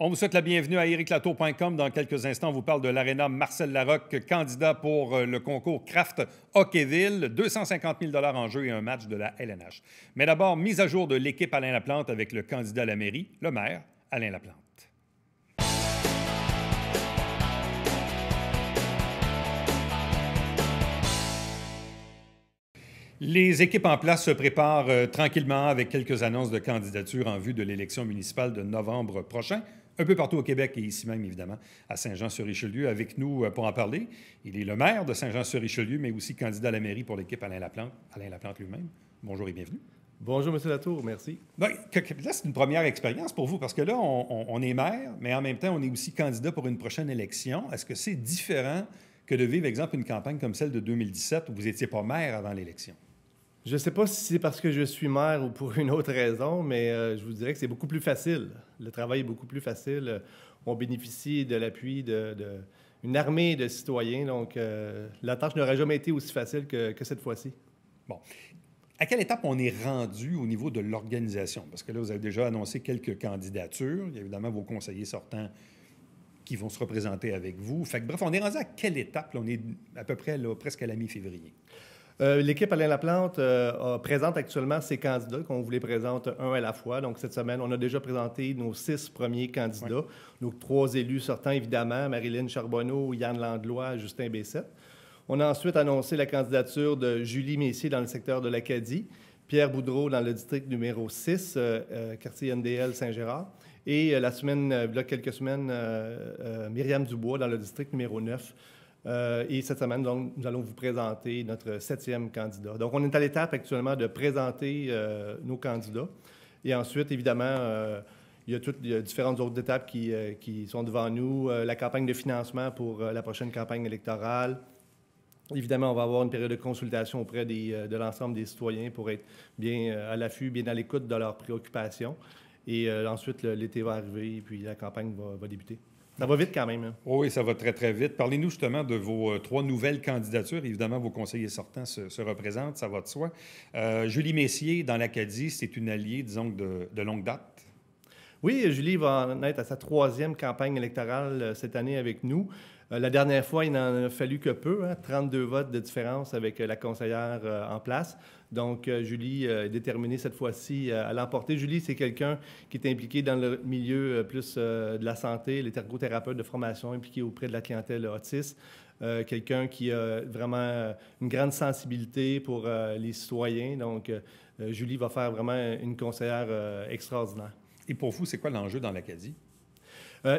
On vous souhaite la bienvenue à ericlatour.com. Dans quelques instants, on vous parle de l'Arena Marcel Larocque, candidat pour le concours Kraft Hockeyville. 250 000 en jeu et un match de la LNH. Mais d'abord, mise à jour de l'équipe Alain Laplante avec le candidat à la mairie, le maire Alain Laplante. Les équipes en place se préparent tranquillement avec quelques annonces de candidature en vue de l'élection municipale de novembre prochain. Un peu partout au Québec et ici même, évidemment, à Saint-Jean-sur-Richelieu. Avec nous pour en parler, il est le maire de Saint-Jean-sur-Richelieu, mais aussi candidat à la mairie pour l'équipe Alain Laplante lui-même. Bonjour et bienvenue. Bonjour, M. Latour, merci. Bien, là, c'est une première expérience pour vous, parce que là, on est maire, mais en même temps, on est aussi candidat pour une prochaine élection. Est-ce que c'est différent que de vivre, exemple, une campagne comme celle de 2017 où vous n'étiez pas maire avant l'élection? Je ne sais pas si c'est parce que je suis maire ou pour une autre raison, mais je vous dirais que c'est beaucoup plus facile. Le travail est beaucoup plus facile. On bénéficie de l'appui d'une armée de citoyens, donc la tâche n'aurait jamais été aussi facile que cette fois-ci. Bon. À quelle étape on est rendu au niveau de l'organisation? Parce que là, vous avez déjà annoncé quelques candidatures. Il y a évidemment vos conseillers sortants qui vont se représenter avec vous. Fait que, bref, on est rendu à quelle étape? Là, on est à peu près là, presque à la mi-février. L'équipe Alain Laplante présente actuellement ses candidats, qu'on vous les présente un à la fois. Donc, cette semaine, on a déjà présenté nos 6 premiers candidats. Oui. Nos 3 élus sortants, évidemment, Marilyn Charbonneau, Yann Landlois, Justin Bessette. On a ensuite annoncé la candidature de Julie Messier dans le secteur de l'Acadie, Pierre Boudreau dans le district numéro 6, quartier NDL Saint-Gérard, et la semaine, il y a quelques semaines, Myriam Dubois dans le district numéro 9. Et cette semaine, donc, nous allons vous présenter notre 7e candidat. Donc, on est à l'étape actuellement de présenter nos candidats. Et ensuite, évidemment, il y a différentes autres étapes qui sont devant nous. La campagne de financement pour la prochaine campagne électorale. Évidemment, on va avoir une période de consultation auprès de l'ensemble des citoyens pour être bien à l'affût, bien à l'écoute de leurs préoccupations. Et ensuite, l'été va arriver et puis la campagne va débuter. Ça va vite quand même. Hein? Oui, ça va très, très vite. Parlez-nous justement de vos 3 nouvelles candidatures. Évidemment, vos conseillers sortants se représentent, ça va de soi. Julie Messier, dans l'Acadie, c'est une alliée, disons, de longue date. Oui, Julie va en être à sa 3e campagne électorale cette année avec nous. La dernière fois, il n'en a fallu que peu, 32 votes de différence avec la conseillère en place. Donc, Julie est déterminée cette fois-ci à l'emporter. Julie, c'est quelqu'un qui est impliqué dans le milieu plus de la santé, les ergothérapeutes de formation impliqués auprès de la clientèle autiste. Quelqu'un qui a vraiment une grande sensibilité pour les citoyens. Donc, Julie va faire vraiment une conseillère extraordinaire. Et pour vous, c'est quoi l'enjeu dans l'Acadie?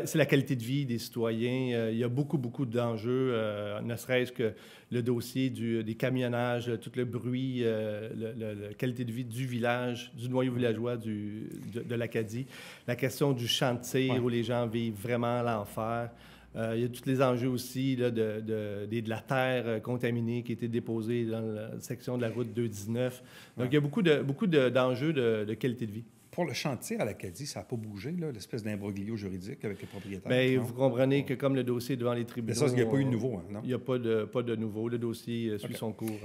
C'est la qualité de vie des citoyens. Il y a beaucoup d'enjeux, ne serait-ce que le dossier des camionnages, tout le bruit, la qualité de vie du village, du noyau villageois de l'Acadie. La question du champ de tir où les gens vivent vraiment l'enfer. Il y a tous les enjeux aussi là, de la terre contaminée qui a été déposée dans la section de la route 219. Donc, il y a beaucoup d'enjeux de qualité de vie. Pour le champ de tir à l'Acadie, ça n'a pas bougé, l'espèce d'imbroglio juridique avec les propriétaires? Bien, vous comprenez que comme le dossier est devant les tribunaux... Mais ça, il n'y a pas eu de nouveau, non? Il n'y a pas de nouveau. Le dossier suit son cours.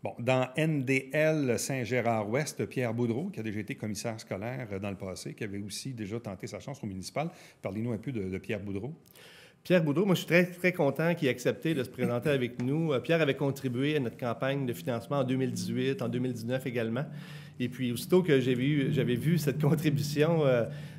Bon, dans NDL Saint-Gérard-Ouest, Pierre Boudreau, qui a déjà été commissaire scolaire dans le passé, qui avait aussi déjà tenté sa chance au municipal. Parlez-nous un peu de Pierre Boudreau. Pierre Boudreau, moi, je suis très, très content qu'il ait accepté de se présenter avec nous. Pierre avait contribué à notre campagne de financement en 2018, en 2019 également. Et puis, aussitôt que j'avais vu cette contribution,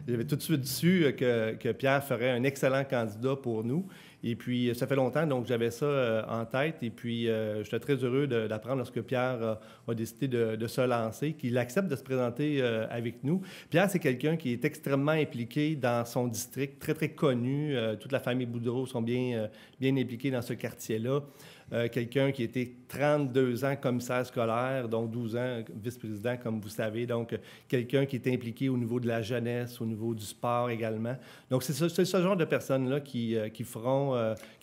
j'avais tout de suite su que Pierre ferait un excellent candidat pour nous. Et puis, ça fait longtemps, donc j'avais ça en tête. Et puis, j'étais très heureux d'apprendre lorsque Pierre a décidé de se lancer, qu'il accepte de se présenter avec nous. Pierre, c'est quelqu'un qui est extrêmement impliqué dans son district, très, très connu. Toute la famille Boudreau sont bien impliqués dans ce quartier-là. Quelqu'un qui était 32 ans commissaire scolaire, donc 12 ans vice-président, comme vous savez. Donc, quelqu'un qui est impliqué au niveau de la jeunesse, au niveau du sport également. Donc, c'est ce genre de personnes-là qui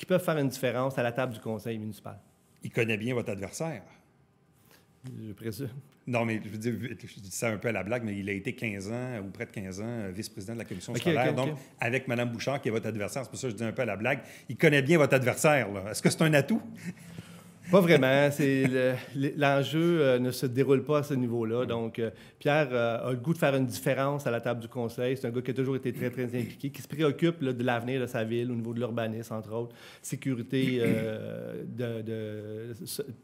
peuvent faire une différence à la table du conseil municipal. Il connaît bien votre adversaire. Je présume. Non, mais je veux dire, je dis ça un peu à la blague, mais il a été 15 ans, ou près de 15 ans, vice-président de la commission scolaire. Donc, avec Mme Bouchard, qui est votre adversaire, c'est pour ça que je dis un peu à la blague. Il connaît bien votre adversaire, là. Est-ce que c'est un atout? Pas vraiment. L'enjeu ne se déroule pas à ce niveau-là. Donc, Pierre a le goût de faire une différence à la table du conseil. C'est un gars qui a toujours été très, très impliqué, qui se préoccupe là, de l'avenir de sa ville au niveau de l'urbanisme, entre autres, sécurité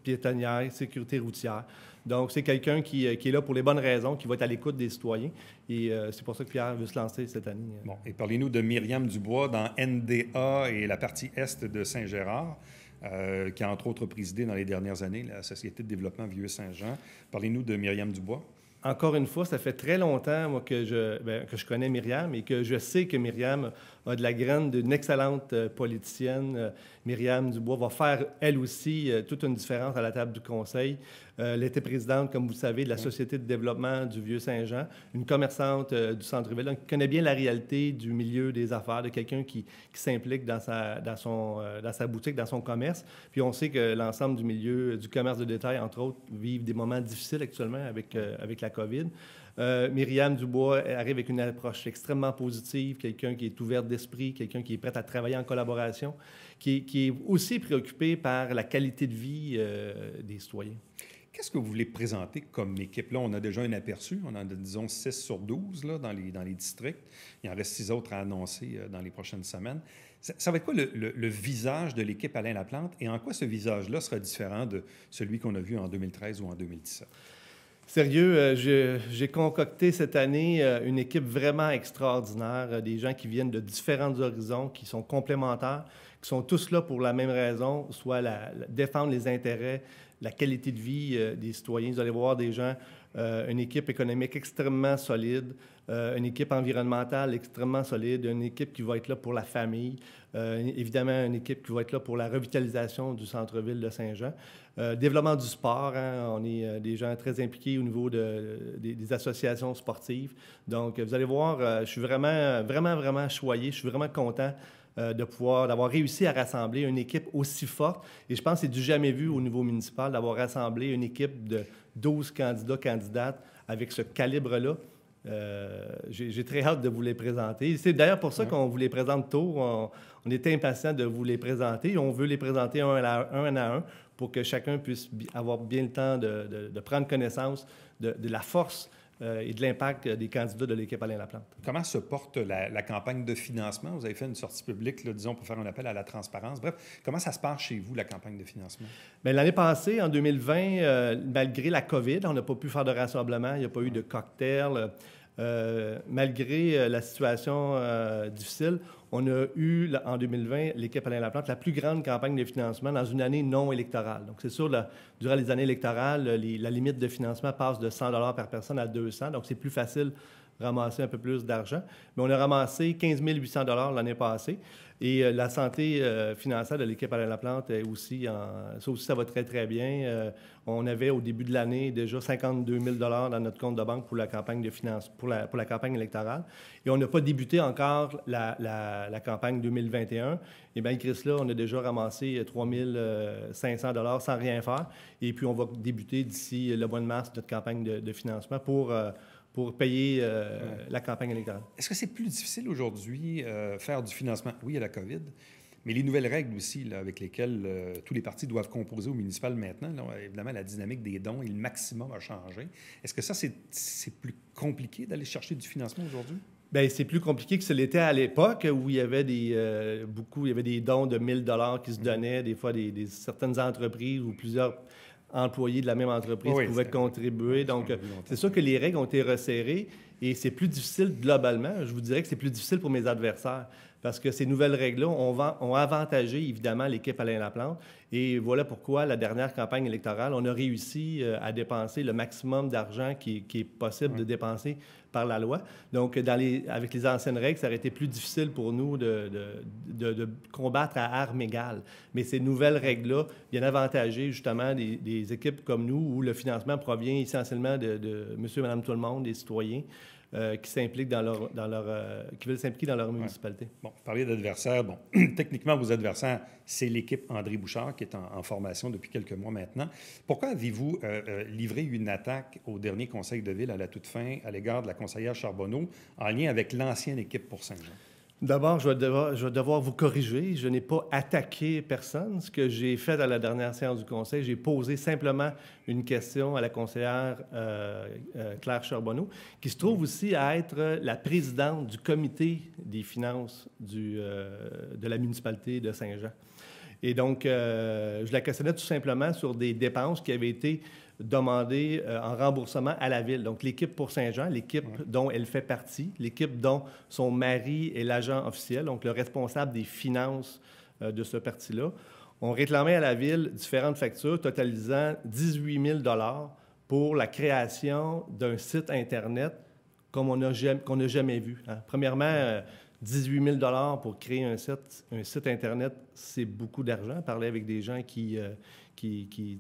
piétonnière, sécurité routière. Donc, c'est quelqu'un qui est là pour les bonnes raisons, qui va être à l'écoute des citoyens. Et c'est pour ça que Pierre veut se lancer cette année. Bon, et parlez-nous de Myriam Dubois dans NDA et la partie est de Saint-Gérard. Qui a entre autres présidé dans les dernières années la Société de développement Vieux-Saint-Jean. Parlez-nous de Myriam Dubois. Encore une fois, ça fait très longtemps, moi, que je connais Myriam et que je sais que Myriam a de la graine d'une excellente politicienne. Myriam Dubois va faire, elle aussi, toute une différence à la table du conseil. Elle était présidente, comme vous le savez, de la Société de développement du Vieux-Saint-Jean, une commerçante du centre-ville, donc qui connaît bien la réalité du milieu des affaires, de quelqu'un qui s'implique dans sa boutique, dans son commerce. Puis on sait que l'ensemble du milieu du commerce de détail, entre autres, vivent des moments difficiles actuellement avec la COVID. Myriam Dubois arrive avec une approche extrêmement positive, quelqu'un qui est ouvert d'esprit, quelqu'un qui est prêt à travailler en collaboration, qui est aussi préoccupé par la qualité de vie des citoyens. Qu'est-ce que vous voulez présenter comme équipe? Là, on a déjà un aperçu. On en a, disons, 6 sur 12 là, dans les districts. Il en reste 6 autres à annoncer dans les prochaines semaines. Ça va être quoi le visage de l'équipe Alain Laplante et en quoi ce visage-là sera différent de celui qu'on a vu en 2013 ou en 2017? Sérieux, j'ai concocté cette année une équipe vraiment extraordinaire, des gens qui viennent de différents horizons, qui sont complémentaires, qui sont tous là pour la même raison, soit défendre les intérêts, la qualité de vie des citoyens. Vous allez voir des gens, une équipe économique extrêmement solide, une équipe environnementale extrêmement solide, une équipe qui va être là pour la famille, évidemment une équipe qui va être là pour la revitalisation du centre-ville de Saint-Jean. Développement du sport, hein, on est des gens très impliqués au niveau des associations sportives. Donc, vous allez voir, je suis vraiment choyé, je suis vraiment content d'avoir réussi à rassembler une équipe aussi forte. Et je pense que c'est du jamais vu au niveau municipal d'avoir rassemblé une équipe de 12 candidats, candidates avec ce calibre-là. J'ai très hâte de vous les présenter. C'est d'ailleurs pour ça qu'on vous les présente tôt. On est impatient de vous les présenter. On veut les présenter un à un pour que chacun puisse avoir bien le temps de prendre connaissance de la force et de l'impact des candidats de l'équipe Alain Laplante. Comment se porte la campagne de financement? Vous avez fait une sortie publique, là, disons, pour faire un appel à la transparence. Bref, comment ça se passe chez vous, la campagne de financement? Bien, l'année passée, en 2020, malgré la COVID, on n'a pas pu faire de rassemblement, il n'y a pas eu de cocktail. Malgré la situation difficile, on a eu, en 2020, l'équipe Alain Laplante, la plus grande campagne de financement dans une année non électorale. Donc, c'est sûr, durant les années électorales, la limite de financement passe de 100 $ par personne à 200. Donc, c'est plus facile de ramasser un peu plus d'argent. Mais on a ramassé 15 800 $ l'année passée. Et la santé financière de l'équipe Alain Laplante est aussi, ça aussi, ça va très, très bien. On avait, au début de l'année, déjà 52 000 $ dans notre compte de banque pour la campagne de finance, pour la campagne électorale. Et on n'a pas débuté encore la campagne 2021. Et malgré cela, on a déjà ramassé 3 500 $ sans rien faire. Et puis, on va débuter d'ici le mois de mars notre campagne de financement pour payer la campagne électorale. Est-ce que c'est plus difficile aujourd'hui faire du financement? Oui, il y a la COVID, mais les nouvelles règles aussi là, avec lesquelles tous les partis doivent composer au municipal maintenant, là, évidemment, la dynamique des dons et le maximum a changé. Est-ce que ça, c'est plus compliqué d'aller chercher du financement aujourd'hui? Bien, c'est plus compliqué que ce l'était à l'époque où il y avait des dons de 1 000 $ qui se donnaient, des fois certaines entreprises ou plusieurs employés de la même entreprise pouvaient contribuer. Donc, c'est sûr que les règles ont été resserrées et c'est plus difficile globalement. Je vous dirais que c'est plus difficile pour mes adversaires parce que ces nouvelles règles-là ont avantagé évidemment l'équipe Alain Laplante. Et voilà pourquoi, la dernière campagne électorale, on a réussi à dépenser le maximum d'argent qui est possible de dépenser par la loi. Donc, avec les anciennes règles, ça aurait été plus difficile pour nous de combattre à armes égales. Mais ces nouvelles règles-là viennent avantager justement des équipes comme nous où le financement provient essentiellement de monsieur et madame tout le monde, des citoyens qui s'impliquent qui veulent s'impliquer dans leur municipalité. Bon, vous parlez d'adversaires. Bon, techniquement, vos adversaires, c'est l'équipe André Bouchard qui est en formation depuis quelques mois maintenant. Pourquoi avez-vous livré une attaque au dernier conseil de ville à la toute fin à l'égard de la conseillère Charbonneau en lien avec l'ancienne équipe pour Saint-Jean? D'abord, je vais devoir vous corriger. Je n'ai pas attaqué personne. Ce que j'ai fait à la dernière séance du Conseil, j'ai posé simplement une question à la conseillère Claire Charbonneau, qui se trouve aussi à être la présidente du comité des finances de la municipalité de Saint-Jean. Et donc, je la questionnais tout simplement sur des dépenses qui avaient été demandées en remboursement à la Ville. Donc, l'équipe pour Saint-Jean, l'équipe dont elle fait partie, l'équipe dont son mari est l'agent officiel, donc le responsable des finances de ce parti-là, ont réclamé à la Ville différentes factures totalisant 18 000 $ pour la création d'un site Internet comme qu'on n'a jamais vu. Hein. Premièrement, 18 000 $ pour créer un site Internet, c'est beaucoup d'argent. Parler avec des gens qui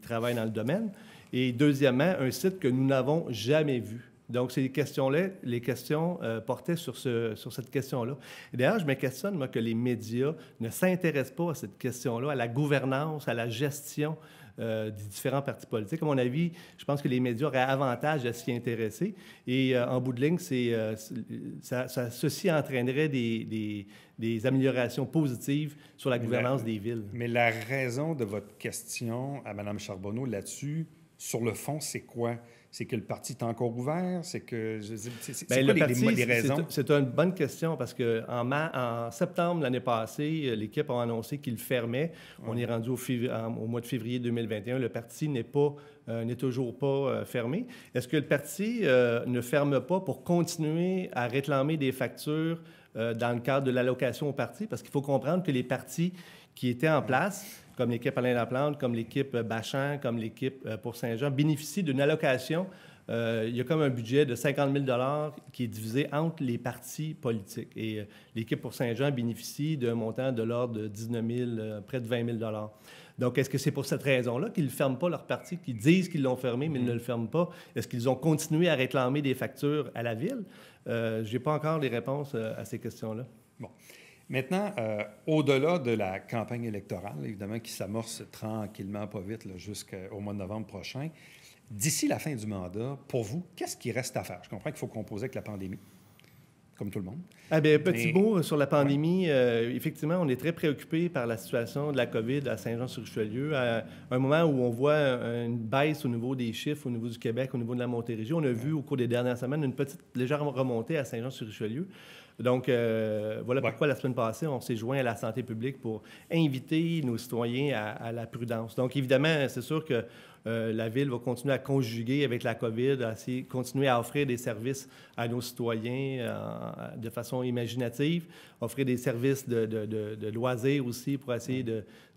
travaillent dans le domaine. Et deuxièmement, un site que nous n'avons jamais vu. Donc, ces questions-là, les questions portaient sur cette question-là. Et d'ailleurs, je me questionne, moi, que les médias ne s'intéressent pas à cette question-là, à la gouvernance, à la gestion des différents partis politiques. À mon avis, je pense que les médias auraient avantage à s'y intéresser. Et en bout de ligne, ceci entraînerait des améliorations positives sur la gouvernance des villes. Mais la raison de votre question à Mme Charbonneau là-dessus, sur le fond, c'est quoi? C'est que le parti est encore ouvert? C'est que... C'est quoi les raisons? C'est une bonne question parce qu'en septembre l'année passée, l'équipe a annoncé qu'il fermait. On est rendu au mois de février 2021. Le parti n'est toujours pas fermé. Est-ce que le parti ne ferme pas pour continuer à réclamer des factures dans le cadre de l'allocation au parti? Parce qu'il faut comprendre que les partis qui étaient en place, comme l'équipe Alain Laplante, comme l'équipe Bachand, comme l'équipe pour Saint-Jean, bénéficient d'une allocation. Il y a comme un budget de 50 000 $ qui est divisé entre les partis politiques. Et l'équipe pour Saint-Jean bénéficie d'un montant de l'ordre de 19 000, près de 20 000 $. Donc, est-ce que c'est pour cette raison-là qu'ils ne ferment pas leur parti, qu'ils disent qu'ils l'ont fermé, mais ils ne le ferment pas? Est-ce qu'ils ont continué à réclamer des factures à la Ville? Je n'ai pas encore les réponses à ces questions-là. Bon. Maintenant, au-delà de la campagne électorale, évidemment, qui s'amorce tranquillement, pas vite, jusqu'au mois de novembre prochain, d'ici la fin du mandat, pour vous, qu'est-ce qui reste à faire? Je comprends qu'il faut composer avec la pandémie, comme tout le monde. Petit mot sur la pandémie. Effectivement, on est très préoccupé par la situation de la COVID à Saint-Jean-sur-Richelieu. À un moment où on voit une baisse au niveau des chiffres, au niveau du Québec, au niveau de la Montérégie, on a vu au cours des dernières semaines une petite légère remontée à Saint-Jean-sur-Richelieu. Donc, voilà pourquoi la semaine passée, on s'est joint à la santé publique pour inviter nos citoyens à la prudence. Donc, évidemment, c'est sûr que la Ville va continuer à conjuguer avec la COVID, continuer à offrir des services à nos citoyens de façon imaginative, offrir des services de loisirs aussi pour essayer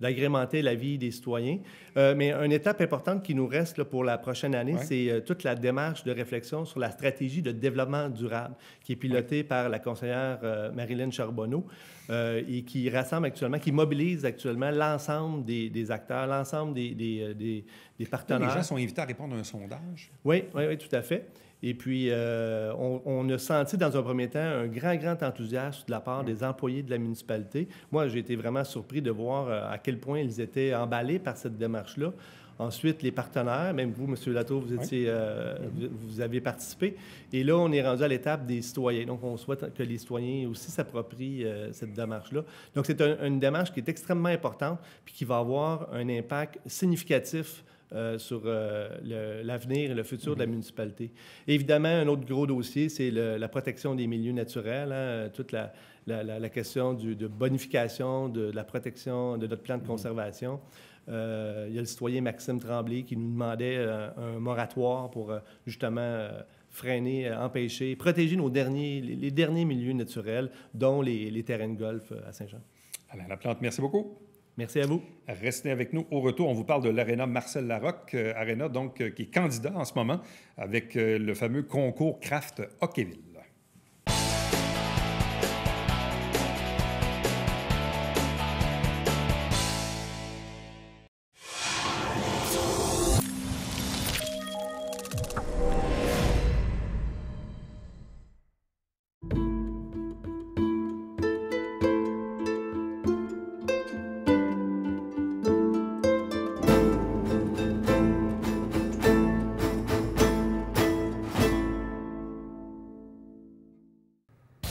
d'agrémenter la vie des citoyens. Mais une étape importante qui nous reste là, pour la prochaine année, c'est toute la démarche de réflexion sur la stratégie de développement durable qui est pilotée par la conseillère Marilyn Charbonneau et qui rassemble actuellement, qui mobilise actuellement l'ensemble des acteurs, l'ensemble des partenaires. Les gens sont invités à répondre à un sondage? Oui, tout à fait. Et puis, on a senti dans un premier temps un grand enthousiasme de la part des employés de la municipalité. Moi, j'ai été vraiment surpris de voir à quel point ils étaient emballés par cette démarche-là. Ensuite, les partenaires, même vous, M. Latour, vous avez participé. Et là, on est rendu à l'étape des citoyens. Donc, on souhaite que les citoyens aussi s'approprient cette démarche-là. Donc, c'est une démarche qui est extrêmement importante puis qui va avoir un impact significatif sur l'avenir et le futur de la municipalité. Évidemment, un autre gros dossier, c'est la protection des milieux naturels, hein, toute la question de bonification, de la protection de notre plan de conservation. Il y a le citoyen Maxime Tremblay qui nous demandait un moratoire pour justement freiner, empêcher, protéger les derniers milieux naturels, dont les terrains de golf à Saint-Jean. Alain Laplante, merci beaucoup. Merci à vous. Restez avec nous. Au retour, on vous parle de l'Aréna Marcel Larocque. Aréna, donc, qui est candidat en ce moment avec le fameux concours Craft Hockeyville.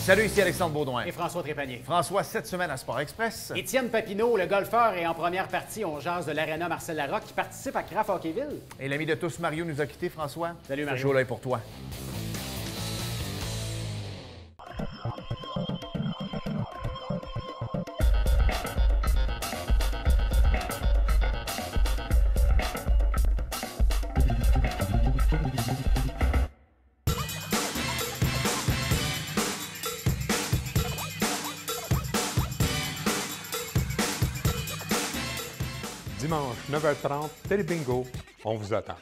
Salut, ici Alexandre Baudouin. Et François Trépanier. François, cette semaine à Sport Express. Étienne Papineau, le golfeur, est en première partie. On jase de l'Arena Marcel Larocque qui participe à Craft Hockeyville. Et l'ami de tous, Mario, nous a quittés, François. Salut, Mario. Chaud l'œil pour toi. Dimanche, 9h30, Télé Bingo, on vous attend.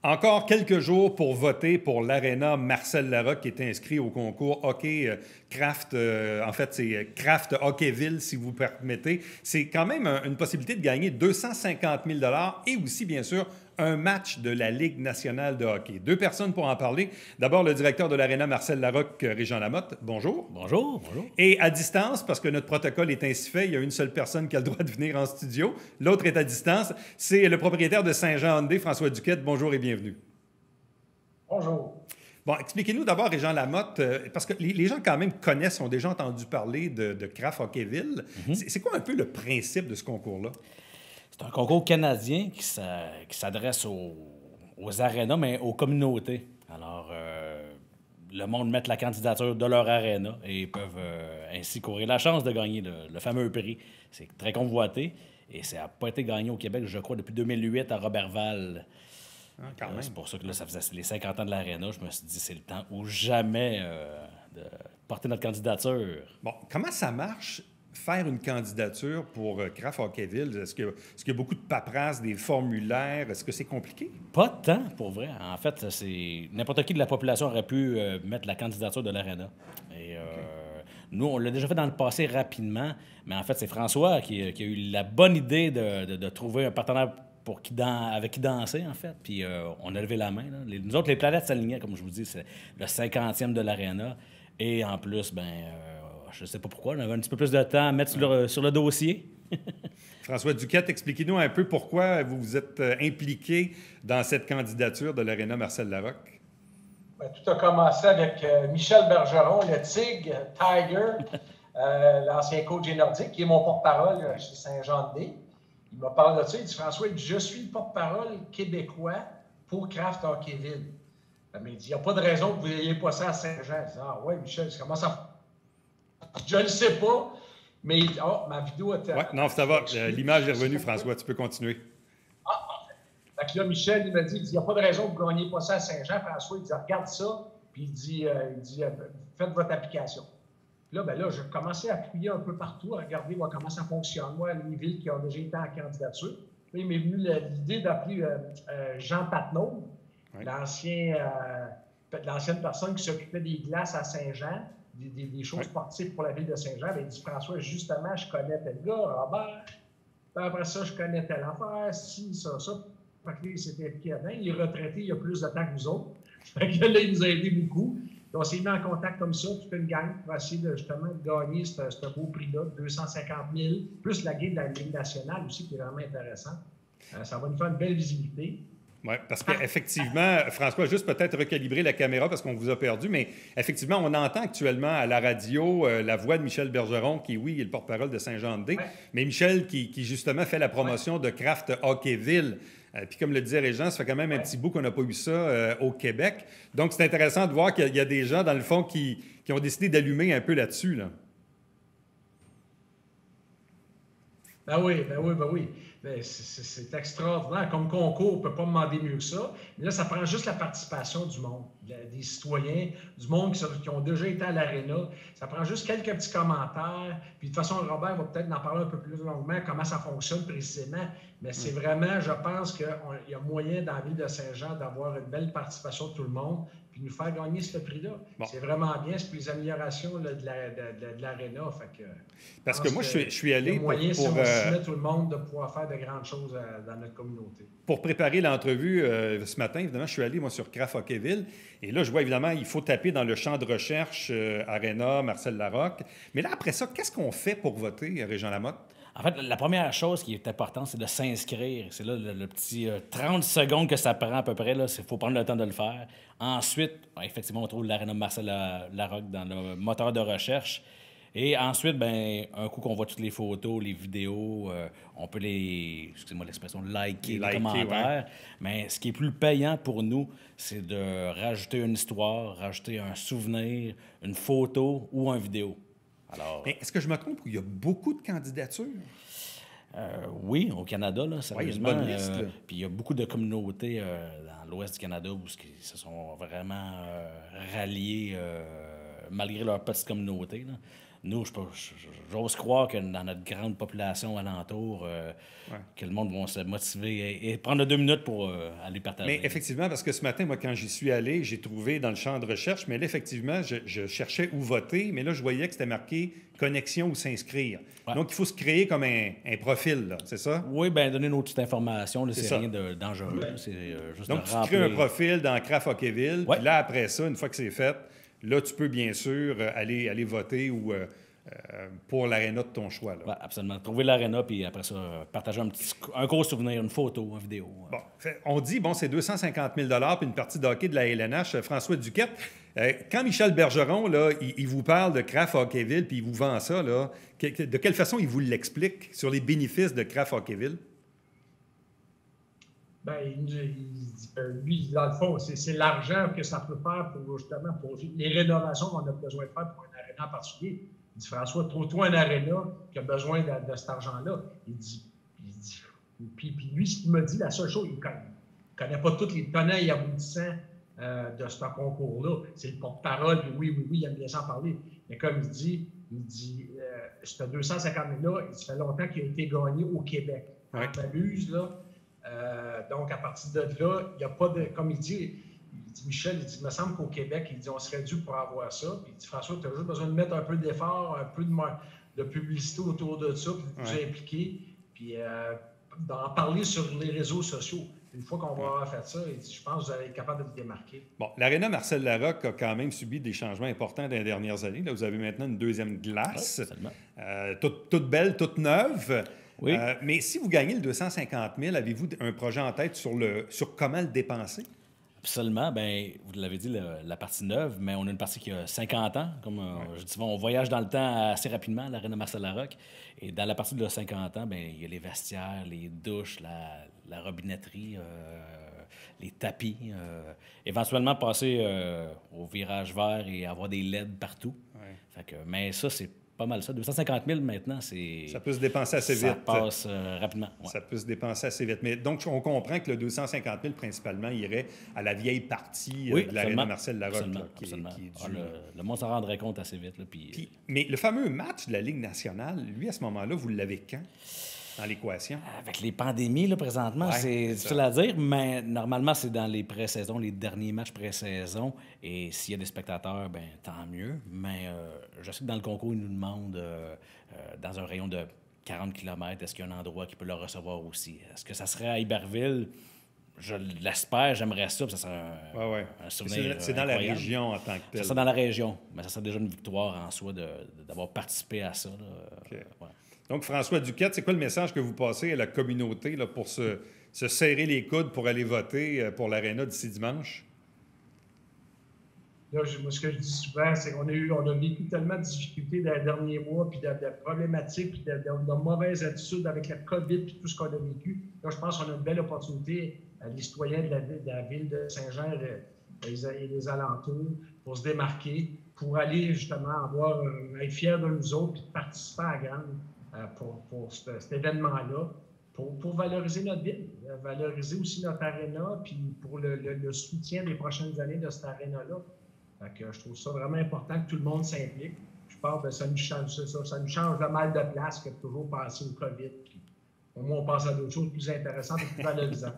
Encore quelques jours pour voter pour l'Arena Marcel Larocque qui est inscrit au concours Hockey Craft. En fait, c'est Craft Hockeyville, si vous permettez. C'est quand même une possibilité de gagner 250 000 et aussi, bien sûr, un match de la Ligue nationale de hockey. Deux personnes pour en parler. D'abord, le directeur de l'Arena Marcel Larocque, Régent Lamotte. Bonjour. Bonjour, bonjour. Et à distance, parce que notre protocole est ainsi fait, il y a une seule personne qui a le droit de venir en studio. L'autre est à distance. C'est le propriétaire de Saint-Jean-Hyundai, François Duquette. Bonjour et bienvenue. Bonjour. Bon, expliquez-nous d'abord, Régent Lamotte, parce que les gens quand même connaissent, ont déjà entendu parler de Craft Hockeyville. C'est quoi un peu le principe de ce concours-là? C'est un concours canadien qui s'adresse aux arénas, mais aux communautés. Alors, le monde met la candidature de leur aréna et ils peuvent ainsi courir la chance de gagner le fameux prix. C'est très convoité et ça n'a pas été gagné au Québec, je crois, depuis 2008 à Robertval. C'est pour ça que là, ça faisait les 50 ans de l'aréna. Je me suis dit, c'est le temps ou jamais de porter notre candidature. Bon, comment ça marche? Faire une candidature pour Craft Hockeyville, est-ce qu'il y a beaucoup de paperasse, des formulaires? Est-ce que c'est compliqué? Pas tant, pour vrai. En fait, c'est n'importe qui de la population aurait pu mettre la candidature de l'Arena. Et nous, on l'a déjà fait dans le passé rapidement, mais en fait, c'est François qui a eu la bonne idée de trouver un partenaire avec qui danser, en fait. Puis on a levé la main. Là. Nous autres, les planètes s'alignaient, comme je vous dis, c'est le 50e de l'Arena. Et en plus, je ne sais pas pourquoi, on avait un petit peu plus de temps à mettre sur le dossier. François Duquette, expliquez-nous un peu pourquoi vous vous êtes impliqué dans cette candidature de l'Arena Marcel Larocque. Bien, tout a commencé avec Michel Bergeron, le Tiger, l'ancien coach des Nordiques, qui est mon porte-parole chez Saint-Jean-de-Dé. Il m'a parlé de ça, il dit « François, je suis le porte-parole québécois pour Craft Hockeyville. » Il dit « Il n'y a pas de raison que vous n'ayez pas ça à Saint-Jean. » Je dis « Ah ouais, Michel, comment ça... » Je ne le sais pas, mais il dit « Oh, ma vidéo était... » Oui, non, ça va. L'image est revenue, François. Tu peux continuer. Ah, parfait. Fait que là, Michel, il m'a dit « Il n'y a pas de raison que vous ne gagnez pas ça à Saint-Jean. » François, il dit « Regarde ça. » Puis il dit Faites votre application. Puis là, je commençais à appuyer un peu partout, à regarder comment ça fonctionne. Moi, les villes qui ont déjà été en candidature. Puis il m'est venu l'idée d'appeler Jean Patnaud, oui. L'ancienne personne qui s'occupait des glaces à Saint-Jean, des choses sportives pour la ville de Saint-Jean. Il dit François, justement, je connais tel gars, Robert. Puis après ça, je connais telle affaire, ci, ça. Fait que là, il s'était impliqué avant. Il est retraité il y a plus de temps que nous autres. Fait que là, il nous a aidé beaucoup. Donc, on s'est mis en contact comme ça, toute une gang, pour essayer de gagner ce beau prix-là, 250 000, plus la guide de la Ligue nationale aussi, qui est vraiment intéressant. Ça va nous faire une belle visibilité. Oui, parce qu'effectivement, François, juste peut-être recalibrer la caméra parce qu'on vous a perdu, mais effectivement, on entend actuellement à la radio la voix de Michel Bergeron, qui, oui, est le porte-parole de Saint-Jean-de-Dé, mais Michel qui justement fait la promotion de Craft Hockeyville. Puis comme le disait Régent, ça fait quand même un petit bout qu'on n'a pas eu ça au Québec. Donc, c'est intéressant de voir qu'il y a des gens, dans le fond, qui ont décidé d'allumer un peu là-dessus. Là. Ben oui. Ben, c'est extraordinaire. Comme concours, on ne peut pas demander mieux que ça. Mais là, ça prend juste la participation du monde, des citoyens, du monde qui ont déjà été à l'aréna. Ça prend juste quelques petits commentaires. Puis de toute façon, Robert va peut-être en parler un peu plus longuement, comment ça fonctionne précisément. Mais c'est vraiment, je pense qu'il y a moyen dans la ville de Saint-Jean d'avoir une belle participation de tout le monde puis nous faire gagner ce prix-là. Bon. C'est vraiment bien. C'est pour les améliorations là, de l'aréna. Parce que moi, je suis allé pour... moyen, si on soumet tout le monde, de pouvoir faire de grandes choses dans notre communauté. Pour préparer l'entrevue ce matin, évidemment, je suis allé, moi, sur Craft Hockeyville. Et là, je vois, évidemment, il faut taper dans le champ de recherche Arena, Marcel Larocque. Mais là, après ça, qu'est-ce qu'on fait pour voter, Régent Lamotte? En fait, la première chose qui est importante, c'est de s'inscrire. C'est là le petit 30 secondes que ça prend à peu près. Il faut prendre le temps de le faire. Ensuite, effectivement, on trouve l'Arena Marcel Larocque dans le moteur de recherche. Et ensuite, ben, un coup qu'on voit toutes les photos, les vidéos, on peut excusez-moi l'expression, liker les commentaires. Ouais. Mais ce qui est plus payant pour nous, c'est de rajouter une histoire, rajouter un souvenir, une photo ou une vidéo. Alors, mais est-ce que je me trompe ou il y a beaucoup de candidatures? Oui, au Canada, là, sérieusement. Ouais, il y a une bonne liste, puis il y a beaucoup de communautés dans l'ouest du Canada où ils se sont vraiment ralliés malgré leur petite communauté, là. Nous, j'ose croire que dans notre grande population alentour, que le monde va se motiver et prendre 2 minutes pour aller partager. Mais effectivement, parce que ce matin, moi, quand j'y suis allé, j'ai trouvé dans le champ de recherche, mais là, effectivement, je cherchais où voter, mais là, je voyais que c'était marqué « connexion » ou « s'inscrire ». Ouais. Donc, il faut se créer comme un profil, là, c'est ça? Oui, bien, donner nos petites informations, là, c'est rien de dangereux. C'est juste donc, tu crées un profil dans Craft Hockeyville, puis là, après ça, une fois que c'est fait, là, tu peux bien sûr aller voter ou pour l'aréna de ton choix. Oui, absolument. Trouver l'aréna, puis après ça, partager un court souvenir, une photo, une vidéo. Bon, on dit, c'est 250 000 puis une partie de hockey de la LNH. François Duquette, quand Michel Bergeron, là, il vous parle de Craft Hockeyville, puis il vous vend ça, là, de quelle façon il vous l'explique sur les bénéfices de Craft Hockeyville? Bien, lui, dans le fond, c'est l'argent que ça peut faire pour justement pour les rénovations qu'on a besoin de faire pour un aréna en particulier. Il dit, François, trouve-toi un aréna qui a besoin de cet argent-là. Il dit puis lui, ce qu'il m'a dit, la seule chose, il ne connaît pas tous les tenants et aboutissants de ce concours-là. C'est le porte-parole, puis oui, il aime bien s'en parler. Mais comme il dit, ce 250 000-là, ça fait longtemps qu'il a été gagné au Québec. Ouais. On m'abuse, là. Donc, à partir de là, il n'y a pas de... Comme il dit Michel, il me semble qu'au Québec, il dit on serait dû pour avoir ça. Puis il dit, François, tu as juste besoin de mettre un peu d'effort, un peu de publicité autour de ça, puis de vous impliquer, puis d'en parler sur les réseaux sociaux. Une fois qu'on va avoir fait ça, il dit, je pense que vous allez être capable de vous démarquer. Bon, l'aréna Marcel Larocque a quand même subi des changements importants dans les dernières années. Là, vous avez maintenant une deuxième glace, toute belle, toute neuve. Oui. Mais si vous gagnez le 250 000, avez-vous un projet en tête sur comment le dépenser? Absolument. Bien, vous l'avez dit, la partie neuve, mais on a une partie qui a 50 ans. Comme je dis, on voyage dans le temps assez rapidement à l'aréna Marcel Larocque. Et dans la partie de 50 ans, bien, il y a les vestiaires, les douches, la robinetterie, les tapis. Éventuellement, passer au virage vert et avoir des LED partout. Ouais. Fait que, mais ça, c'est pas mal ça. 250 000 maintenant, c'est... Ça peut se dépenser assez vite. Ça passe rapidement. Ouais. Ça peut se dépenser assez vite. Mais donc, on comprend que le 250 000, principalement, irait à la vieille partie de l'aréna Marcel Larocque. Qui est due. Le monde s'en rendrait compte assez vite. Là, mais le fameux match de la Ligue nationale, lui, à ce moment-là, vous l'avez quand dans l'équation? Avec les pandémies, là, présentement, c'est difficile à dire, mais normalement, c'est dans les pré-saisons, les derniers matchs pré-saison. Et s'il y a des spectateurs, bien, tant mieux. Mais je sais que dans le concours, ils nous demandent, dans un rayon de 40 km, est-ce qu'il y a un endroit qui peut le recevoir aussi? Est-ce que ça serait à Iberville? Je l'espère, j'aimerais ça, puis ça serait un souvenir. C'est dans la région en tant que tel. C'est dans la région, mais ça serait déjà une victoire en soi d'avoir participé à ça. Là. Okay. Donc, François Duquette, c'est quoi le message que vous passez à la communauté là, pour se serrer les coudes pour aller voter pour l'aréna d'ici dimanche? Là, moi, ce que je dis souvent, c'est qu'on a vécu tellement de difficultés dans les derniers mois, puis de problématiques, puis de mauvaises attitudes avec la COVID, puis tout ce qu'on a vécu. Là, je pense qu'on a une belle opportunité, les citoyens de la ville de Saint-Jean et les alentours, pour se démarquer, pour aller justement être fiers de nous autres, puis de participer à la grande pour cet événement-là, pour valoriser notre ville, valoriser aussi notre aréna, puis pour le soutien des prochaines années de cette aréna-là. Fait que je trouve ça vraiment important que tout le monde s'implique. Je pense que ça nous change de mal de place que de toujours penser au COVID. Puis au moins, on pense à d'autres choses plus intéressantes et plus valorisantes.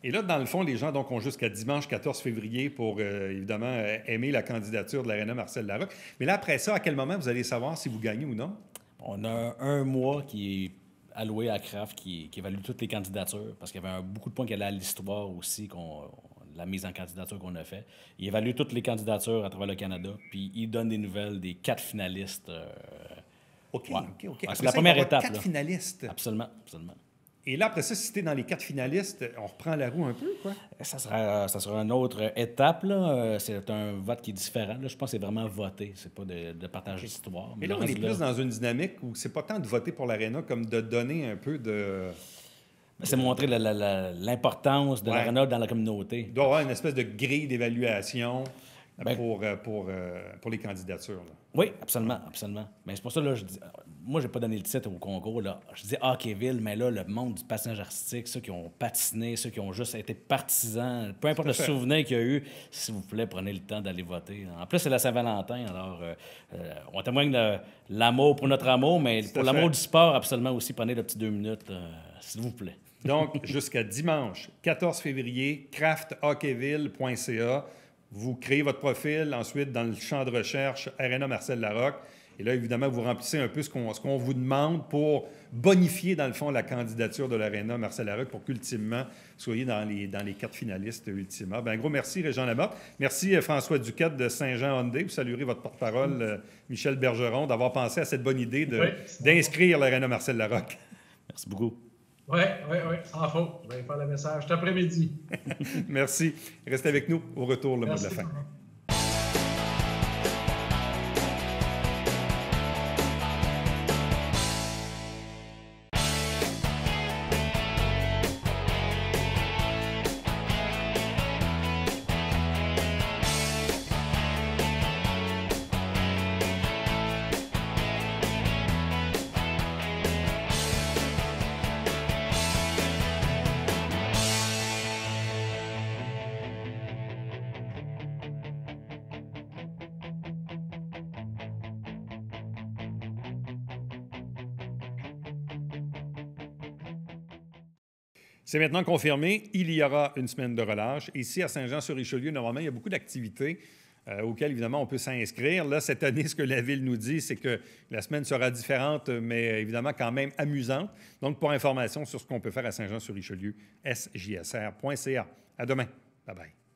Et là, dans le fond, les gens donc, ont jusqu'à dimanche 14 février pour, évidemment, aimer la candidature de l'aréna Marcel Larocque. Mais là, après ça, à quel moment vous allez savoir si vous gagnez ou non? On a un mois qui est alloué à Craft, qui évalue toutes les candidatures, parce qu'il y avait beaucoup de points qui allaient à l'histoire aussi, la mise en candidature qu'on a fait. Il évalue toutes les candidatures à travers le Canada, puis il donne des nouvelles des 4 finalistes OK, Ouais. OK, OK. Ouais, Après c'est la ça, première il va y avoir étape, 4 là. finalistes. Absolument, absolument. Et là, après ça, si tu es dans les 4 finalistes, on reprend la roue un peu, quoi? Ça sera une autre étape, là. C'est un vote qui est différent. Là. Je pense que c'est vraiment voter. C'est pas de partage d'histoire. Mais là, on est plus dans une dynamique où c'est pas tant de voter pour l'aréna comme de donner un peu de... C'est montrer l'importance de Ouais. l'aréna dans la communauté. Il doit y avoir une espèce de grille d'évaluation Ben- pour les candidatures. Là. Oui, absolument, absolument. Mais c'est pour ça, là, je dis, moi, j'ai pas donné le titre au concours, là. Je dis Hockeyville, mais là, le monde du patinage artistique, ceux qui ont patiné, ceux qui ont juste été partisans, peu importe le souvenir qu'il y a eu, s'il vous plaît, prenez le temps d'aller voter. En plus, c'est la Saint-Valentin, alors on témoigne de l'amour pour notre amour, mais pour l'amour du sport, absolument aussi, prenez le petit 2 minutes, s'il vous plaît. Donc, jusqu'à dimanche, 14 février, crafthockeyville.ca. Vous créez votre profil, ensuite, dans le champ de recherche, Arena Marcel Larocque. Et là, évidemment, vous remplissez un peu ce qu'on vous demande pour bonifier, dans le fond, la candidature de l'Arena Marcel Larocque pour qu'ultimement, vous soyez dans les 4 finalistes ultimement. Bien, un gros merci, Régent Lamotte. Merci, François Duquette de Saint-Jean-Hyundai. Vous saluerez votre porte-parole, Michel Bergeron, d'avoir pensé à cette bonne idée d'inscrire l'Arena Marcel Larocque. Merci beaucoup. Oui, sans faute. Je vais aller faire le message cet après-midi. Merci. Restez avec nous au retour le mot de la Merci. fin. C'est maintenant confirmé, il y aura une semaine de relâche. Ici, à Saint-Jean-sur-Richelieu, normalement, il y a beaucoup d'activités auxquelles, évidemment, on peut s'inscrire. Là, cette année, ce que la Ville nous dit, c'est que la semaine sera différente, mais évidemment quand même amusante. Donc, pour information sur ce qu'on peut faire à Saint-Jean-sur-Richelieu, sjsr.ca. À demain. Bye-bye.